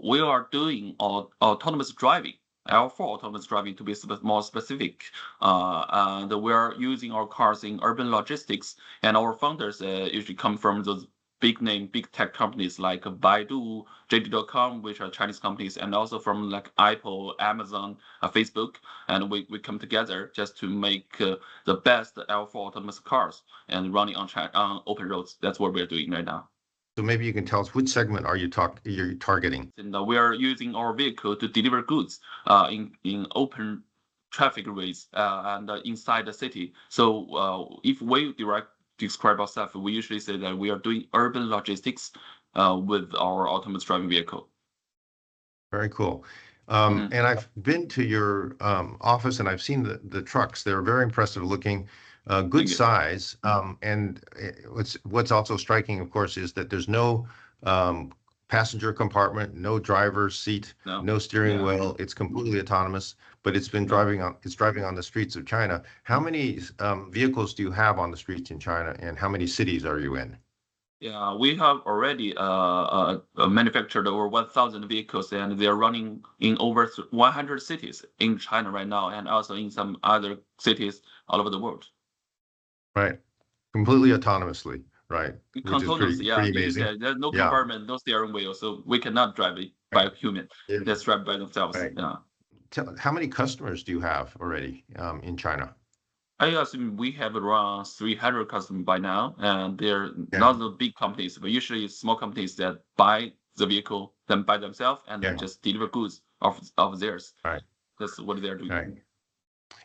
we are doing autonomous driving. L4 autonomous driving to be more specific, and we are using our cars in urban logistics. And our founders usually come from those big name, big tech companies like Baidu, JD.com, which are Chinese companies, and also from like Apple, Amazon, Facebook. And we come together just to make the best L4 autonomous cars and running on open roads. That's what we're doing right now. So maybe you can tell us which segment are you're targeting? And we are using our vehicle to deliver goods in open traffic ways and inside the city. So if we describe ourselves, we usually say that we are doing urban logistics with our autonomous driving vehicle. Very cool. And I've been to your office and I've seen the trucks. They're very impressive looking, good size. And what's also striking, of course, is that there's no passenger compartment, no driver's seat, no steering wheel. It's completely autonomous, but it's driving on the streets of China. How many vehicles do you have on the streets in China, and how many cities are you in? Yeah, we have already manufactured over 1,000 vehicles, and they're running in over 100 cities in China right now, and also in some other cities all over the world. Right, completely autonomously, right? Which is pretty amazing. There's no compartment, no steering wheel, so we cannot drive it by a human. That's drive by themselves. Right. Yeah. How many customers do you have already in China? I assume we have around 300 customers by now, and they're not the big companies, but usually small companies that buy the vehicle then by themselves and then just deliver goods of theirs. Right. That's what they're doing. Right.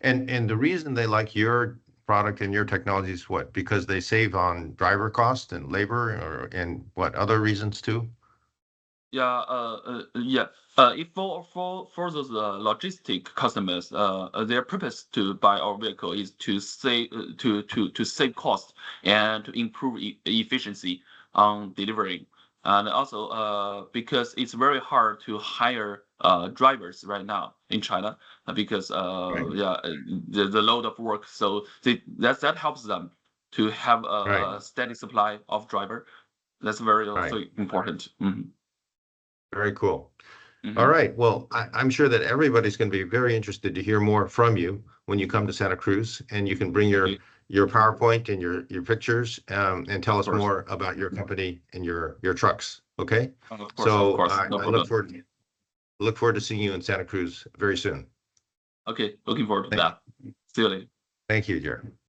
And the reason they like your product and your technology is what? Because they save on driver cost and labor, and what other reasons too? If for those logistic customers, their purpose to buy our vehicle is to save cost and to improve efficiency on delivering, and also because it's very hard to hire drivers right now in China because the load of work. So that helps them to have a steady supply of driver. That's very also important. Very cool. All right. Well, I'm sure that everybody's going to be very interested to hear more from you when you come to Santa Cruz, and you can bring your PowerPoint and your pictures and tell us more about your company and your trucks. Okay. Of course. I look forward to seeing you in Santa Cruz very soon. Okay. Looking forward to that. See you later. Thank you, Jared.